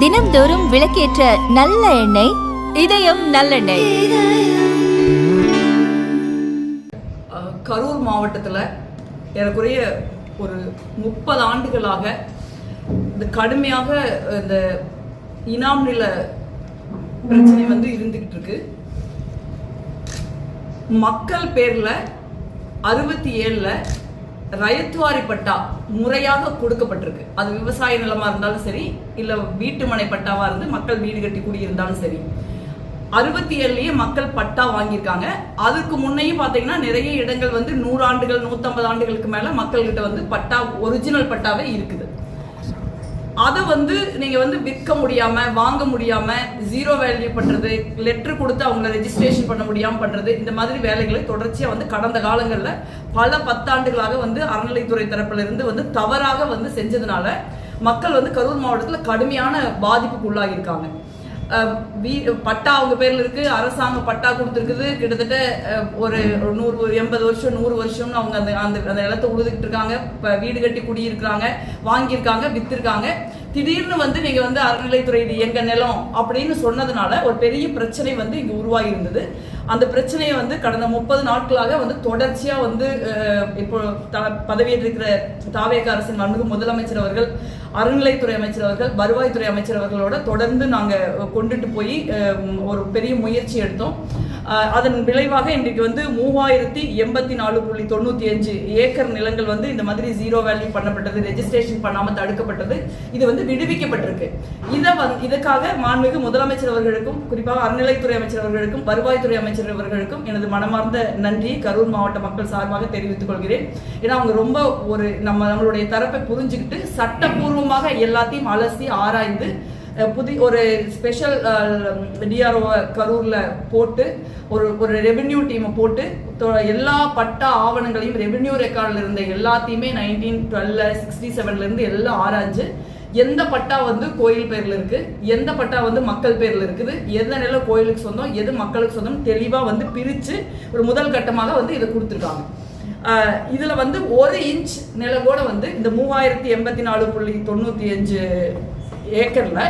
தினம்தோறும் விளக்கேற்ற நல்ல எண்ணெய் இதயம் நல்லெண்ணெய். கரூர் மாவட்டத்தில் ஏறக்குறைய ஒரு 30 ஆண்டுகளாக இந்த கடுமையாக இந்த இனாம் நில பிரச்சனை வந்து இருந்துகிட்டு இருக்கு. மக்கள் பேர்ல 67ல ரயத்வாரி பட்டா முறையாக கொடுக்கப்பட்டிருக்கு. அது விவசாய நிலமா இருந்தாலும் சரி, இல்ல வீட்டு மனை பட்டாவா இருந்து மக்கள் வீடு கட்டி குடியிருந்தாலும் சரி, 67லயே மக்கள் பட்டா வாங்கியிருக்காங்க. அதுக்கு முன்னையும் பாத்தீங்கன்னா நிறைய இடங்கள் வந்து 100 ஆண்டுகள் 150 ஆண்டுகளுக்கு மேல மக்கள் கிட்ட வந்து பட்டா ஒரிஜினல் பட்டாவே இருக்குது. அதை வந்து நீங்க வந்து விற்க முடியாம வாங்க முடியாம ஜீரோ வேல்யூ பண்றது, லெட்டர் கொடுத்து அவங்கள ரெஜிஸ்ட்ரேஷன் பண்ண முடியாம பண்றது, இந்த மாதிரி வேலைகளை தொடர்ச்சியா வந்து கடந்த காலங்கள்ல பல 10 ஆண்டுகளாக வந்து அறநிலைத்துறை தரப்புல இருந்து வந்து தவறாக வந்து செஞ்சதுனால மக்கள் வந்து கரூர் மாவட்டத்துல கடுமையான பாதிப்புக்கு உள்ளாகியிருக்காங்க. பட்டா அவங்க பேர்ல இருக்கு, அரசாங்கம் பட்டா கொடுத்துருக்குது. கிட்டத்தட்ட ஒரு 80 வருஷம் 100 வருஷம்னு அவங்க அந்த அந்த நிலத்தை உழுதுகிட்டு இருக்காங்க. வீடு கட்டி குடியிருக்காங்க, வாங்கியிருக்காங்க, வித்திருக்காங்க. திடீர்னு வந்து நீங்க வந்து அறநிலைத்துறை இது எங்க நிலம் அப்படின்னு சொன்னதுனால ஒரு பெரிய பிரச்சனை வந்து இங்க உருவாகி இருந்தது. அந்த பிரச்சனையை வந்து கடந்த 30 நாட்களாக வந்து தொடர்ச்சியா வந்து இப்போ பதவியேற்றிருக்கிற தாவேக அரசின் மாண்புமிகு முதலமைச்சர் அவர்கள், அறநிலைத்துறை அமைச்சர் அவர்கள், வருவாய்த்துறை அமைச்சர் அவர்களோட தொடர்ந்து நாங்க கொண்டுட்டு போய் ஒரு பெரிய முயற்சி எடுத்தோம். அதன் விளைவாக இன்றைக்கு வந்து 3084.95 ஏக்கர் நிலங்கள் வந்து இந்த மாதிரி ஜீரோ வேல்யூ பண்ணப்பட்டது, ரெஜிஸ்ட்ரேஷன் பண்ணாம தடுக்கப்பட்டது. இது வந்து விடுவிக்கப்பட்டிருக்கு. இதுக்காக மாண்புமிகு முதலமைச்சர் அவர்களுக்கும், குறிப்பாக அறநிலைத்துறை அமைச்சர் அவர்களுக்கும், வருவாய்த்துறை அமைச்சர் அவர்களுக்கும் எனது மனமார்ந்த நன்றி கரூர் மாவட்ட மக்கள் சார்பாக தெரிவித்துக் கொள்கிறேன். ஏன்னா அவங்க ரொம்ப ஒரு நம்மளுடைய தரப்பை புரிஞ்சுக்கிட்டு சட்டப்பூர்வமாக எல்லாத்தையும் அலசி ஆராய்ந்து ஒரு ஸ்பெஷல் டிஆர்ஓ கரூர்ல போட்டு ஒரு ரெவென்யூ டீமை போட்டு எல்லா பட்டா ஆவணங்களையும் ரெவென்யூ ரெக்கார்ட்ல இருந்த எல்லாத்தையுமே 1912 67ல இருந்து எல்லாம் ஆராய்ஞ்சு எந்த பட்டா வந்து கோயில் பேர்ல இருக்கு, எந்த பட்டா வந்து மக்கள் பேர்ல இருக்குது, எந்த நிலம் கோயிலுக்கு சொந்தம், எது மக்களுக்கு சொந்தம் தெளிவா வந்து பிரிச்சு ஒரு முதல் கட்டமாக வந்து இதை கொடுத்துருக்காங்க. இதுல வந்து 1 இன்ச் நிலம் கூட வந்து இந்த 3084.95 ஏக்கர்ல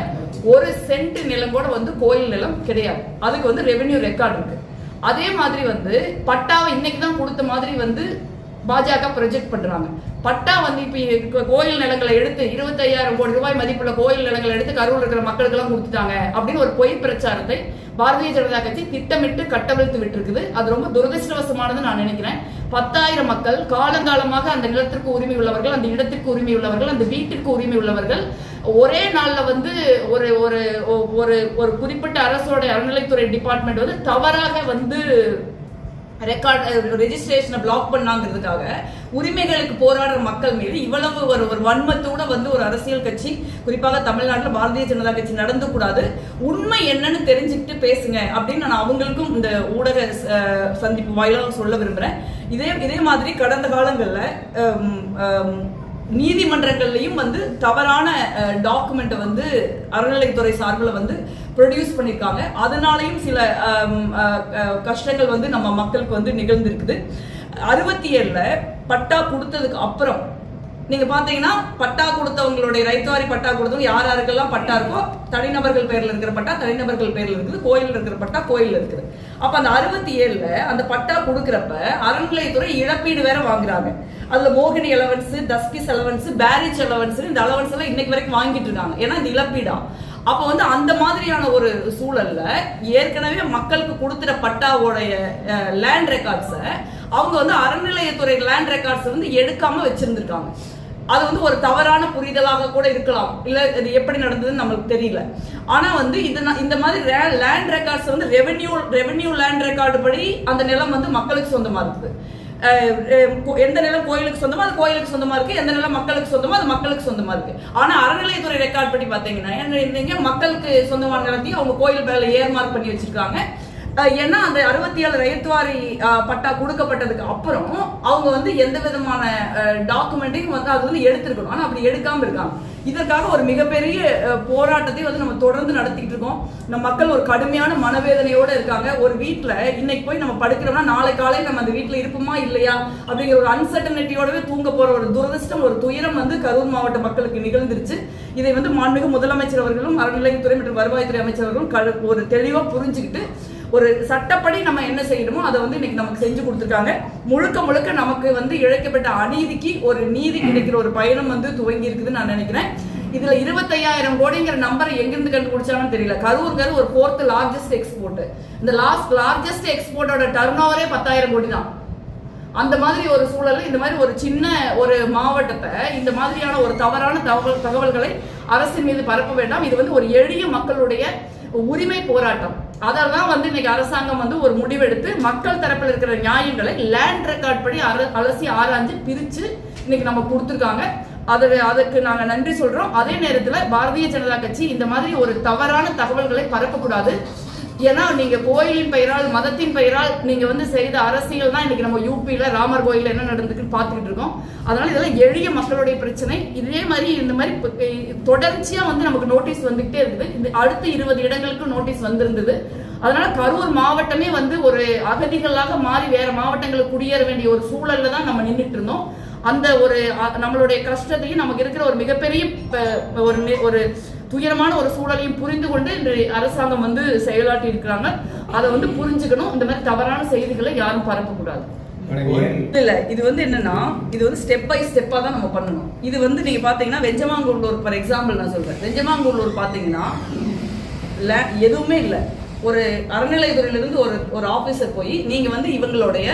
1 சென்ட் நிலம் கூட வந்து கோயில் நிலம் கிடையாது. அதுக்கு வந்து ரெவென்யூ ரெக்கார்டு இருக்கு. அதே மாதிரி வந்து பட்டாவை இன்னைக்கு தான் கொடுத்த மாதிரி வந்து பாஜக ப்ரொஜெக்ட் பண்றாங்க. பட்டா வந்து இப்ப கோயில் நிலங்களை எடுத்து 25,000 கோடி ரூபாய் மதிப்புள்ள கோயில் நிலங்களை எடுத்து கரூர் இருக்கிற மக்களுக்கு எல்லாம் கொடுத்துட்டாங்க அப்படின்னு ஒரு பொய் பிரச்சாரத்தை பாரதிய ஜனதா கட்சி திட்டமிட்டு கட்டவிழ்த்து விட்டுருக்குது. அது ரொம்ப துரதிருஷ்டவசமானது நான் நினைக்கிறேன். 10,000 மக்கள் காலங்காலமாக அந்த நிலத்திற்கு உரிமை உள்ளவர்கள், அந்த இடத்திற்கு உரிமை உள்ளவர்கள், அந்த வீட்டிற்கு உரிமை உள்ளவர்கள் ஒரே நாள்ல வந்து ஒரு ஒரு ஒரு குறிப்பிட்ட அரசோட அறநிலைத்துறை டிபார்ட்மெண்ட் வந்து தவறாக வந்து ரெஜிஸ்ட்ரேஷனை பிளாக் பண்ணாங்கிறதுக்காக உரிமைகளுக்கு போராடுற மக்கள் மீது இவ்வளவு ஒரு வன்மத்தோட வந்து ஒரு அரசியல் கட்சி, குறிப்பாக தமிழ்நாட்டில் பாரதிய ஜனதா கட்சி நடந்து கூடாது. உண்மை என்னன்னு தெரிஞ்சுக்கிட்டு பேசுங்க அப்படின்னு நான் அவங்களுக்கும் இந்த ஊடக சந்திப்பு வாயிலாக சொல்ல விரும்புறேன். இதே மாதிரி கடந்த காலங்கள்ல நீதிமன்றங்கள்லையும் வந்து தவறான டாக்குமெண்ட்டை வந்து அறநிலைத்துறை சார்பில் வந்து ப்ரொடியூஸ் பண்ணியிருக்காங்க. அதனாலையும் சில கஷ்டங்கள் வந்து நம்ம மக்களுக்கு வந்து நிகழ்ந்திருக்குது. 67ல பட்டா கொடுத்ததுக்கு அப்புறம் நீங்க பாத்தீங்கன்னா பட்டா கொடுத்தவங்களுடைய ரைத்வாரி பட்டா கொடுத்தவங்க யாருக்கெல்லாம் பட்டா இருக்கோ தனிநபர்கள் பேர்ல இருக்கிற பட்டா தனிநபர்கள் பேர்ல இருக்குது, கோயில் இருக்கிற பட்டா கோயில் இருக்குது. அப்ப அந்த 67ல அந்த பட்டா கொடுக்கறப்ப அறநிலைத்துறை இழப்பீடு வேற வாங்குறாங்க. அதுல மோகினி அலவன்ஸ், தஸ்கிஸ் அலவன்ஸ், பேரிஜ் அலவன்ஸ், இந்த அலவன்ஸ் எல்லாம் இன்னைக்கு வரைக்கும் வாங்கிட்டு இருக்காங்க. ஏன்னா இந்த இழப்பீடா. அப்ப வந்து அந்த மாதிரியான ஒரு சூழல்ல ஏற்கனவே மக்களுக்கு கொடுத்துற பட்டாவோடைய லேண்ட் ரெக்கார்ட்ஸ அவங்க வந்து அறநிலையத்துறை லேண்ட் ரெக்கார்ட்ஸ் வந்து எடுக்காம வச்சிருந்திருக்காங்க. அது வந்து ஒரு தவறான புரிதலாக கூட இருக்கலாம், இல்ல இது எப்படி நடந்ததுன்னு நம்மளுக்கு தெரியல. ஆனா வந்து இந்த மாதிரி லேண்ட் ரெக்கார்ட்ஸ் வந்து ரெவென்யூ லேண்ட் ரெக்கார்டு படி அந்த நிலம் வந்து மக்களுக்கு சொந்தமா இருக்குது. எந்த நிலம் கோயிலுக்கு சொந்தமா அது கோயிலுக்கு சொந்தமா இருக்கு, எந்த நிலம் மக்களுக்கு சொந்தமா அது மக்களுக்கு சொந்தமா இருக்கு. ஆனா அறநிலையத்துறை ரெக்கார்ட் படி பாத்தீங்கன்னா மக்களுக்கு சொந்தமான நிலத்தையும் அவங்க கோயில் பேர்ல ஏர்மார்க் பண்ணி வச்சிருக்காங்க. ஏன்னா அந்த 67 ரயத்வாரி பட்டா கொடுக்கப்பட்டதுக்கு அப்புறம் அவங்க வந்து எந்த விதமான டாக்குமெண்ட்டையும் வந்து அது வந்து எடுத்திருக்கணும். ஆனா அப்படி எடுக்காம இருக்காங்க. இதற்காக ஒரு மிகப்பெரிய போராட்டத்தை வந்து நம்ம தொடர்ந்து நடத்திட்டு இருக்கோம். நம்ம மக்கள் ஒரு கடுமையான மனவேதனையோட இருக்காங்க. ஒரு வீட்டுல இன்னைக்கு போய் நம்ம படுக்கிறோம்னா நாளை காலையில் நம்ம அந்த வீட்டுல இருப்போமா இல்லையா அப்படிங்கிற ஒரு அன்சர்டனிட்டியோடவே தூங்க போற ஒரு துரதிருஷ்டம், ஒரு துயரம் வந்து கரூர் மாவட்ட மக்களுக்கு நிகழ்ந்துருச்சு. இதை வந்து மாண்புமிகு முதலமைச்சர் அவர்களும் அறநிலையத்துறை மற்றும் வருவாய்த்துறை அமைச்சர் அவர்களும் ஒரு தெளிவா புரிஞ்சுக்கிட்டு ஒரு சட்டப்படி நம்ம என்ன செய்யணுமோ அதை வந்து இன்னைக்கு நமக்கு செஞ்சு கொடுத்துருக்காங்க. முழுக்க முழுக்க நமக்கு வந்து இழைக்கப்பட்ட அநீதிக்கு ஒரு நீதி கிடைக்கிற ஒரு பயணம் வந்து துவங்கி இருக்குதுன்னு நான் நினைக்கிறேன். இதுல 25,000 கோடிங்கிற நம்பரை எங்கிருந்து கண்டுபிடிச்சாங்கன்னு தெரியல. கரூர்ங்கிறது ஒரு 4th லார்ஜஸ்ட் எக்ஸ்போர்ட். இந்த லார்ஜஸ்ட் எக்ஸ்போர்ட்டோட டர்ன் ஓவரே 10,000 கோடி தான். அந்த மாதிரி ஒரு சூழல், இந்த மாதிரி ஒரு சின்ன ஒரு மாவட்டத்தை இந்த மாதிரியான ஒரு தவறான தகவல்களை அரசின் மீது பரப்ப வேண்டாம். இது வந்து ஒரு எளிய மக்களுடைய உரிமை போராட்டம். அதெல்லாம் வந்து இன்னைக்கு அரசாங்கம் வந்து ஒரு முடிவெடுத்து மக்கள் தரப்பில் இருக்கிற நியாயங்களை லேண்ட் ரெக்கார்ட் படி அலசி ஆராய்ஞ்சு பிரிச்சு இன்னைக்கு நம்ம கொடுத்துருக்காங்க. அதுக்கு நாங்க நன்றி சொல்றோம். அதே நேரத்துல பாரதிய ஜனதா கட்சி இந்த மாதிரி ஒரு தவறான தகவல்களை பரப்பக்கூடாது. ஏன்னா நீங்க கோயிலின் பெயரால், மதத்தின் பெயரால் நீங்க வந்து செய்த அரசியல் தான் இன்னைக்கு நம்ம யூபியில ராமர் கோயில என்ன நடந்துக்குன்னு பார்த்துக்கிட்டு இருக்கோம். அதனால இதெல்லாம் எளிய மக்களுடைய பிரச்சனை. இதே மாதிரி இந்த மாதிரி தொடர்ச்சியா வந்து நமக்கு நோட்டீஸ் வந்துகிட்டே இருக்குது. இந்த அடுத்த 20 இடங்களுக்கு நோட்டீஸ் வந்திருந்தது. அதனால கரூர் மாவட்டமே வந்து ஒரு அகதிகளாக மாறி வேற மாவட்டங்களுக்கு குடியேற வேண்டிய ஒரு சூழல்ல தான் நம்ம நின்றுட்டு இருந்தோம். அந்த ஒரு நம்மளுடைய கஷ்டத்தையும் நமக்கு இருக்கிற ஒரு மிகப்பெரிய ஒரு துயரமான ஒரு சூழலையும் புரிந்து கொண்டு இந்த அரசாங்கம் வந்து செயலாற்றி இருக்கிறாங்க. அதை வந்து புரிஞ்சுக்கணும். இந்த மாதிரி தவறான செய்திகளை யாரும் பரப்பக்கூடாது. இல்ல, இது வந்து என்னன்னா, இது வந்து ஸ்டெப் பை ஸ்டெப்பா தான் நம்ம பண்ணணும். இது வந்து நீங்க பாத்தீங்கன்னா வெஞ்சமாங்கூர்லூர் ஃபார் எக்ஸாம்பிள் நான் சொல்றேன். வெஞ்சமாங்கூர்லூர் பாத்தீங்கன்னா எதுவுமே இல்ல. ஒரு அறநிலையத்துறையிலிருந்து ஒரு ஆபீசர் போய் நீங்க வந்து இவங்களுடைய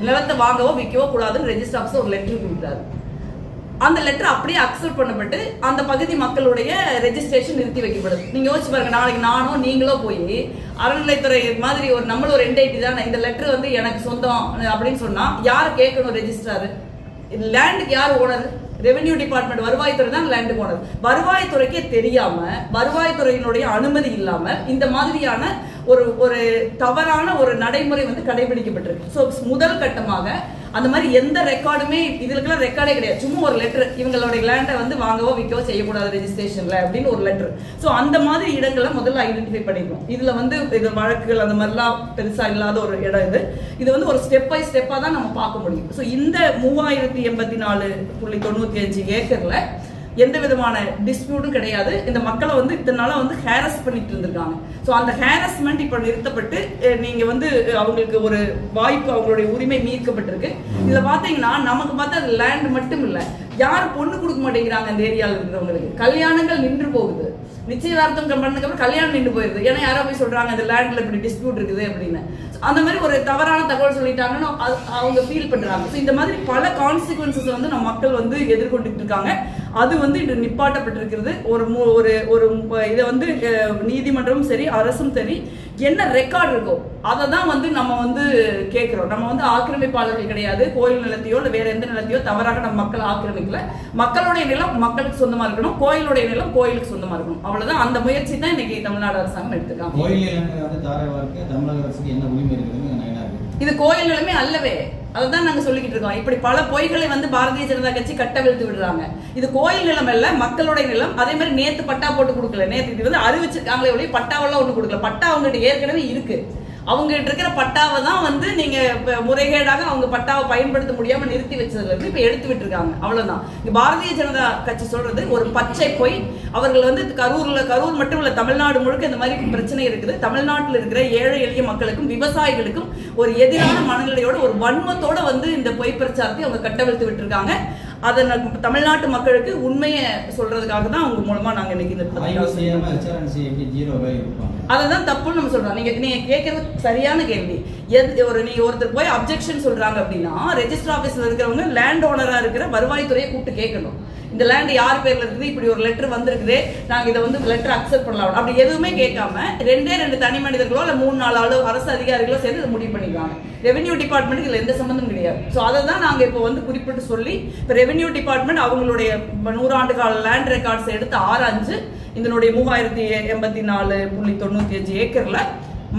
நிலத்தை வாங்கவோ விற்கவோ கூடாதுன்னு ரெஜிஸ்டர் ஆஃபீஸர் ஒரு லெட்டர் கொடுத்தாரு. அந்த லெட்டர் அப்படியே அக்செப்ட் பண்ணப்பட்டு அந்த பகுதி மக்களுடைய ரெஜிஸ்ட்ரேஷன் நிறுத்தி வைக்கப்படுது. நீங்க யோசிச்சு பாருங்க, நாளைக்கு நானோ நீங்களோ போய் அறநிலைத்துறை மாதிரி நம்மள ஒரு என்டைட்டி தான் இந்த லெட்டர் வந்து எனக்கு சொந்தம் அப்படின்னு சொன்னா யாரை கேட்கணும்? ரெஜிஸ்ட்ராரு. லேண்டுக்கு யார் ஓனர்? ரெவென்யூ டிபார்ட்மெண்ட், வருவாய்த்துறை தான் லேண்டுக்கு ஓனர். வருவாய்த்துறைக்கே தெரியாம, வருவாய்த்துறையினுடைய அனுமதி இல்லாம இந்த மாதிரியான ஒரு தவறான ஒரு நடைமுறை வந்து கடைபிடிக்கப்பட்டிருக்கு. ஸோ முதல் கட்டமாக அந்த மாதிரி எந்த ரெக்கார்டுமே இதுக்கெல்லாம் ரெக்கார்டே கிடையாது. சும்மா ஒரு லெட்டர், இவங்களுடைய லேண்டை வந்து வாங்கவோ விற்கவோ செய்யக்கூடாது ரெஜிஸ்ட்ரேஷன்ல அப்படின்னு ஒரு லெட்டர். ஸோ அந்த மாதிரி இடங்களை முதல்ல ஐடென்டிஃபை பண்ணிக்கணும். இதுல வந்து இது வழக்குகள் அந்த மாதிரிலாம் பெருசா இல்லாத ஒரு இடம் இது வந்து ஒரு ஸ்டெப் பை ஸ்டெப்பா தான் நம்ம பார்க்க முடியும். ஸோ இந்த 3084.95 ஏக்கர்ல எந்த விதமான டிஸ்பியூட்டும் கிடையாது. இந்த மக்களை வந்து இத்தனை நாளா வந்து ஹேரஸ் பண்ணிட்டு இருந்திருக்காங்க. ஸோ அந்த ஹேரஸ்மெண்ட் இப்போ நிறுத்தப்பட்டு நீங்க வந்து அவங்களுக்கு ஒரு வாய்ப்பு, அவங்களுடைய உரிமை மீட்கப்பட்டிருக்கு. இதுல பாத்தீங்கன்னா நமக்கு பார்த்தா அது லேண்ட் மட்டும் இல்லை, யாரும் பொண்ணு கொடுக்க மாட்டேங்கிறாங்க. அந்த ஏரியாவில் இருக்கிறவங்களுக்கு கல்யாணங்கள் நின்று போகுது. நிச்சயதார்த்தம் பண்ணதுக்கப்புறம் கல்யாணம் நின்று போயிருது. ஏன்னா யாரோ போய் சொல்றாங்க அந்த லேண்ட்ல இப்படி டிஸ்பியூட் இருக்குது அப்படின்னு. அந்த மாதிரி ஒரு தவறான தகவல் சொல்லிட்டாங்கன்னு அவங்க ஃபீல் பண்றாங்க. ஸோ இந்த மாதிரி பல கான்சிக்வன்சஸ் வந்து நம்ம மக்கள் வந்து எதிர்கொண்டுட்டு இருக்காங்க. அது வந்து இன்று நிப்பாட்டப்பட்டிருக்கிறது. ஒரு இதை வந்து நீதிமன்றமும் சரி அரசும் சரி என்ன ரெக்கார்டு இருக்கோ அதை தான் வந்து நம்ம வந்து கேட்கிறோம். நம்ம வந்து ஆக்கிரமிப்பாளர்கள் கிடையாது. கோயில் நிலத்தையோ இல்லை வேற எந்த நிலத்தையோ தவறாக நம்ம மக்கள் ஆக்கிரமிக்கல. மக்களுடைய நிலம் மக்களுக்கு சொந்தமா இருக்கணும், கோயிலுடைய நிலம் கோயிலுக்கு சொந்தமா இருக்கணும். அவ்வளவுதான். அந்த முயற்சி தான் இன்னைக்கு தமிழ்நாடு அரசாங்கம் எடுத்துக்காங்க. இது கோயில் நிலமே அல்லவே, அதான் நாங்க சொல்லிக்கிட்டு இருக்கோம். இப்படி பல பொய்களை வந்து பாரதிய ஜனதா கட்சி கட்டவிழ்த்து விடுறாங்க. இது கோயில் நிலம் அல்ல, மக்களுடைய நிலம். அதே மாதிரி நேத்து பட்டா போட்டு கொடுக்கல. நேத்து இது வந்து அறிவிச்சிருக்காங்களே ஒழிய பட்டாவெல்லாம் ஒண்ணு கொடுக்கல. பட்டா அவங்ககிட்ட ஏற்கனவே இருக்கு. அவங்க கிட்ட இருக்கிற பட்டாவை தான் வந்து நீங்க முறைகேடாக அவங்க பட்டாவை பயன்படுத்த முடியாம நிறுத்தி வச்சதுல இருந்து இப்ப எடுத்து விட்டுருக்காங்க. அவ்வளவுதான். பாரதிய ஜனதா கட்சி சொல்றது ஒரு பச்சை பொய். அவர்கள் வந்து கரூர் மட்டும் இல்ல, தமிழ்நாடு முழுக்க இந்த மாதிரி பிரச்சனை இருக்குது. தமிழ்நாட்டில் இருக்கிற ஏழை எளிய மக்களுக்கும் விவசாயிகளுக்கும் ஒரு எதிரான மனநிலையோட ஒரு வன்மத்தோட வந்து இந்த பொய் பிரச்சாரத்தை அவங்க கட்டவிழ்த்து விட்டுருக்காங்க. அதை தமிழ்நாட்டு மக்களுக்கு உண்மையை சொல்றதுக்காக தான் அவங்க மூலமா நாங்க இன்னைக்கு அதான் தப்புன்னு நம்ம சொல்றோம். நீங்க கேட்கறது சரியான கேள்வி. நீங்க ஒருத்தர் போய் அப்ஜெக்ஷன் சொல்றாங்க அப்படின்னா ரெஜிஸ்டர் ஆபீஸ்ல இருக்கிறவங்க லேண்ட் ஓனரா இருக்கிற வருவாய்த்துறையை கூப்பிட்டு கேட்கணும். இந்த லேண்ட் யார் பேர்ல இருக்குது, இப்படி ஒரு லெட்டர் வந்திருக்குது, நாங்க இதை வந்து லெட்டர் அக்செப்ட் பண்ணலாம். அப்படி எதுவுமே கேட்காம 2 தனி மனிதர்களோ இல்ல 3-4 அரசு அதிகாரிகளோ சேர்ந்து இதை முடிவு பண்ணிக்கலாம். ரெவென்யூ டிபார்ட்மெண்ட்டுக்கு இதுல எந்த சம்பந்தம் கிடையாது. ஸோ அதை தான் நாங்க இப்போ வந்து குறிப்பிட்டு சொல்லி இப்போ ரெவென்யூ டிபார்ட்மெண்ட் அவங்களுடைய 100 ஆண்டு கால லேண்ட் ரெக்கார்ட்ஸ் எடுத்து ஆராய்ஞ்சு இதனுடைய 3084.95 ஏக்கர்ல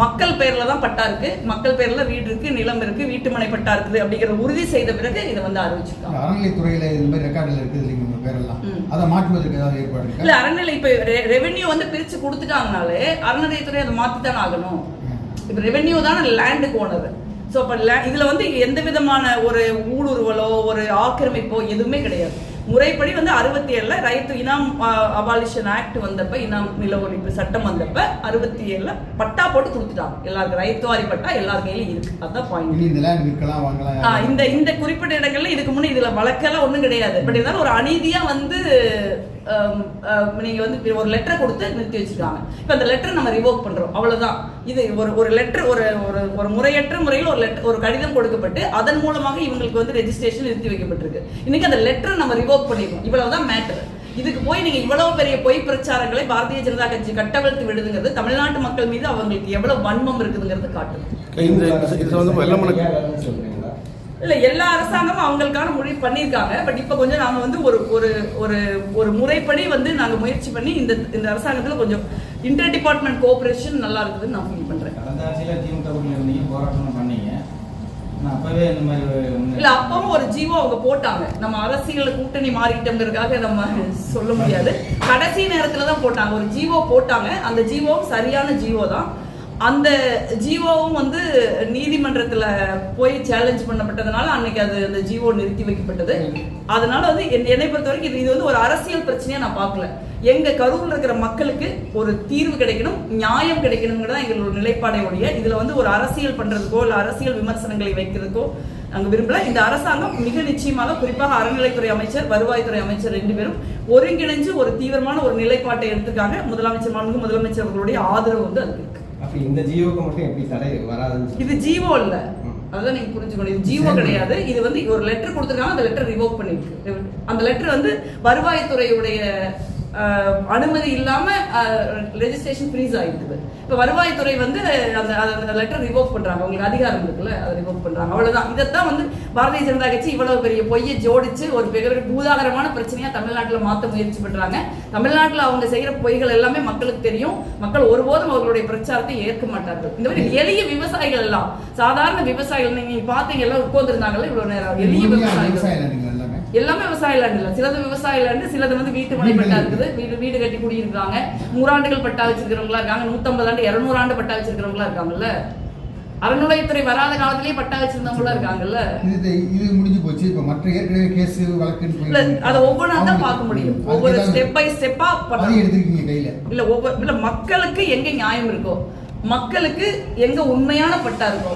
மக்கள் பேர்ல தான் பட்டா இருக்கு, மக்கள் பேர்ல வீடு இருக்கு, நிலம் இருக்கு, வீட்டுமனை பட்டா இருக்குது அப்படிங்கிற உறுதி செய்த பிறகு இதை வந்து அறிவிச்சிருக்காங்க. அறநிலைத்துறையில இந்த மாதிரி ரெக்கார்டில் இருக்குது இல்லைங்க உங்க பேரெல்லாம், அதை மாற்றுவதற்கு ஏதாவது ஏற்பாடு இருக்கா? இல்ல, அறநிலை இப்ப ரெவென்யூ வந்து பிரிச்சு கொடுத்துட்டாங்கனாலே அறநிலையத்துறை அதை மாத்தித்தான் ஆகணும். இப்ப ரெவென்யூ தான் லேண்டுக்கு ஓனர். ஸோ அப்போ இதுல வந்து எந்த விதமான ஒரு ஊடுருவலோ ஒரு ஆக்கிரமிப்போ எதுவுமே கிடையாது. முறைப்படி வந்து 67ல ரைட் இனாம் அபாலிஷன் ஆக்ட் வந்தப்ப, இனாம் நில ஒழிப்பு சட்டம் வந்தப்ப 67ல பட்டா போட்டு கொடுத்துட்டாங்க. எல்லாருக்கும் ரைத்துவாரி பட்டா எல்லார் கையிலும் இருக்கு. அதான் பாயிண்ட். இந்த லேண்ட் விற்கலாம் வாங்கலாம். இந்த குறிப்பிட்ட இடங்கள்ல இதுக்கு முன்னே இதுல வழக்கெல்லாம் ஒண்ணும் கிடையாது. பட் இருந்தாலும் ஒரு அநீதியா வந்து நீங்க வந்து ஒரு லெட்டர் கொடுத்து நிறுத்தி வச்சிருக்காங்க. இப்ப அந்த லெட்டர் நம்ம ரிவோக் பண்றோம், அவ்வளவுதான். இது ஒரு லெட்டர் ஒரு முறையற்ற முறையில் ஒரு கடிதம் கொடுக்கப்பட்டு அதன் மூலமாக இவங்களுக்கு வந்து ரெஜிஸ்ட்ரேஷன் நிறுத்தி வைக்கப்பட்டிருக்கு. இன்னைக்கு அந்த லெட்டர் நம்ம ரிவோக் பண்ணிருக்கோம். இவ்வளவுதான் மேட்டர். இதுக்கு போய் நீங்க இவ்வளவு பெரிய பொய் பிரச்சாரங்களை பாரதிய ஜனதா கட்சி கட்டவிழ்த்து விடுதுங்கிறது தமிழ்நாட்டு மக்கள் மீது அவங்களுக்கு எவ்வளவு வன்மம் இருக்குதுங்கிறது காட்டுது. இல்ல, எல்லா அரசாங்கமும் அவங்களுக்கான முடிவு பண்ணியிருக்காங்க. பட் இப்ப கொஞ்சம் நாங்க வந்து ஒரு முறைப்படி வந்து நாங்க முயற்சி பண்ணி இந்த அரசாங்கத்துல கொஞ்சம் இன்டர் டிபார்ட்மெண்ட் கோஆபரேஷன் நல்லா இருக்குதுன்னு நான் ஃபீல் பண்றேன். இல்ல, அப்பவும் ஒரு ஜீவோ அவங்க போட்டாங்க. நம்ம அரசியல் கூட்டணி மாறிட்டோங்கிறதுக்காக நம்ம சொல்ல முடியாது. கடைசி நேரத்துல தான் போட்டாங்க, ஒரு ஜீவோ போட்டாங்க. அந்த ஜீவோவும் சரியான ஜீவோ தான். அந்த ஜீவோவும் வந்து நீதிமன்றத்துல போய் சேலஞ்ச் பண்ணப்பட்டதுனால அன்னைக்கு அந்த ஜீவோ நிறுத்தி வைக்கப்பட்டது. அதனால வந்து என்னை பொறுத்த வரைக்கும் இது வந்து ஒரு அரசியல் பிரச்சனையா நான் பார்க்கல. எங்க கரூர்ல இருக்கிற மக்களுக்கு ஒரு தீர்வு கிடைக்கணும், நியாயம் கிடைக்கணுங்கிறதா எங்களோட நிலைப்பாடையுடைய. இதுல வந்து ஒரு அரசியல் பண்றதுக்கோ இல்ல அரசியல் விமர்சனங்களை வைக்கிறதுக்கோ நாங்க விரும்பல. இந்த அரசாங்கம் மிக நிச்சயமாக, குறிப்பாக அறநிலைத்துறை அமைச்சர், வருவாய்த்துறை அமைச்சர் 2 பேரும் ஒருங்கிணைஞ்சு ஒரு தீவிரமான ஒரு நிலைப்பாட்டை எடுத்திருக்காங்க. முதலமைச்சர் அவர்களுடைய ஆதரவு வந்து அதுக்கு இருக்கு. இந்த ஜீவோக்கு மட்டும் எப்படி தடை வராதுன்னு? இது ஜீவோ இல்ல, அதான் நீங்க புரிஞ்சுக்கணும். இது ஜீவோ கிடையாது. இது வந்து ஒரு லெட்டர் கொடுத்திருக்காங்க, அந்த லெட்டர் ரிவோக் பண்ணிருக்கு. அந்த லெட்டர் வந்து வருவாய்த்துறையுடைய அனுமதி இல்லாம ரெஜிஸ்ட்ரேஷன் ஃப்ரீஸ் ஆயிடுது. இப்ப வருவாய்த்துறை வந்து அந்த லெட்டர் ரிவோக் பண்றாங்க. உங்களுக்கு அதிகாரம் இருக்குல்ல, அதை ரிவோக் பண்றாங்க, அவ்வளவுதான். இதைத்தான் வந்து பாரதிய ஜனதா கட்சி இவ்வளவு பெரிய பொய்யை ஜோடிச்சு ஒரு பெரிய பூதாகரமான பிரச்சனையா தமிழ்நாட்டுல மாத்த முயற்சி பண்றாங்க. தமிழ்நாட்டுல அவங்க செய்யற பொய்கள் எல்லாமே மக்களுக்கு தெரியும். மக்கள் ஒருபோதும் அவர்களுடைய பிரச்சாரத்தை ஏற்க மாட்டார்கள். இந்த மாதிரி எளிய விவசாயிகள் எல்லாம், சாதாரண விவசாயிகள், நீங்க பாத்தீங்க எல்லாம் உட்கார்ந்துருந்தாங்கல்ல இவ்வளவு நேரம், எளிய விவசாயிகள் எல்லாமே விவசாய லேண்ட் இல்ல, சிலது விவசாய லேண்ட், சிலது வந்து வீட்டு மனை பட்டா இருக்குது, வீடு கட்டி குடியிருக்காங்க, 100 ஆண்டுகள் பட்டா வச்சிருக்கிறவங்களா இருக்காங்க, 150 ஆண்டு 200 ஆண்டு பட்டா வச்சிருக்கிறவங்களா இருக்காங்கல்ல, அறநிலையத்துறை வராத காலத்திலேயே பட்டா வச்சிருந்தவங்களா இருக்காங்கல்ல. இது முடிஞ்சு போச்சு. இப்ப மற்ற ஏற்கனவே கேஸ் வழக்குன்னு அதை ஒவ்வொன்றா தான் பார்க்க முடியும். ஒவ்வொரு ஸ்டெப் பை ஸ்டெப்பா எடுத்துருக்கீங்க கையில. இல்ல மக்களுக்கு எங்க நியாயம் இருக்கோ, மக்களுக்கு எங்க உண்மையான பட்டா இருக்கோ,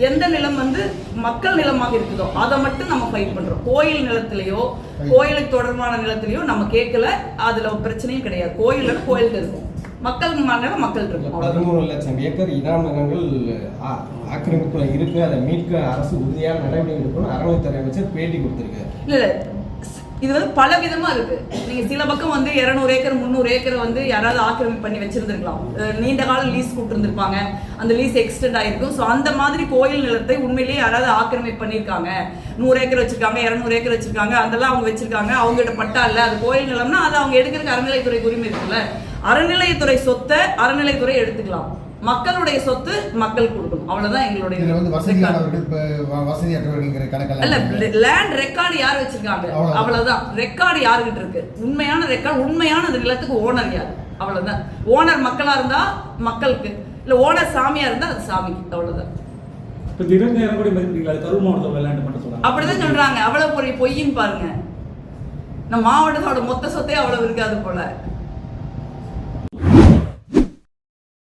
எந்த நிலம் வந்து மக்கள் நிலமாக இருக்குதோ அதை மட்டும் நம்ம ஃபைட் பண்றோம். கோயில் நிலத்திலேயோ கோயிலுக்கு தொடர்பான நிலத்திலேயோ நம்ம கேட்கல, அதுல பிரச்சனையும் கிடையாது. கோயிலுக்கு இருக்கும், மக்கள் நிலம் மக்கள் இருக்கும். 13 லட்சம் ஏக்கர் இனாம் நிலங்கள் ஆக்கிரமிப்புல இருக்கு, அதை மீட்க அரசு உறுதியான நடவடிக்கை எடுக்கணும் அறநிலைத்துறை அமைச்சர் பேட்டி கொடுத்திருக்கு. இல்ல, இது வந்து பல விதமா இருக்கு. நீங்க சில பக்கம் வந்து 200 ஏக்கர் 300 ஏக்கர் வந்து யாராவது ஆக்கிரமிப்பு பண்ணி வச்சிருந்திருக்கலாம், நீண்ட கால லீஸ் கொடுத்துருந்துருப்பாங்க, அந்த லீஸ் எக்ஸ்டெண்ட் ஆயிருக்கும். ஸோ அந்த மாதிரி கோயில் நிலத்தை உண்மையிலேயே யாராவது ஆக்கிரமிப்பு பண்ணியிருக்காங்க, 100 ஏக்கர் வச்சிருக்காங்க, 200 ஏக்கர் வச்சிருக்காங்க, அதெல்லாம் அவங்க வச்சிருக்காங்க, அவங்ககிட்ட பட்டா இல்ல, அது கோயில் நிலம்னா அதை அவங்க எடுக்கிறதுக்கு அறநிலையத்துறைக்கு உரிமை இருக்குல்ல. அறநிலையத்துறை சொத்தை அறநிலையத்துறை எடுத்துக்கலாம், மக்களுடைய சொத்து மக்கள் கொடுக்கணும், அவ்வளவுதான் எங்களுடைய. லேண்ட் ரெக்கார்டு யார் வச்சிருக்காங்க, அவ்வளவுதான். ரெக்கார்டு யாருகிட்ட இருக்கு, உண்மையான ரெக்கார்டு, உண்மையான அந்த நிலத்துக்கு ஓனர் யார், அவ்வளவுதான். ஓனர் மக்களா இருந்தா மக்களுக்கு, இல்ல ஓனர் சாமியா இருந்தா அது சாமிக்கு, அவ்வளவுதான். அப்படிதான் சொல்றாங்க. அவ்வளவு பொய்யின்னு பாருங்க, நம்ம மாவட்டத்தோட மொத்த சொத்தே அவ்வளவு இருக்காது போல.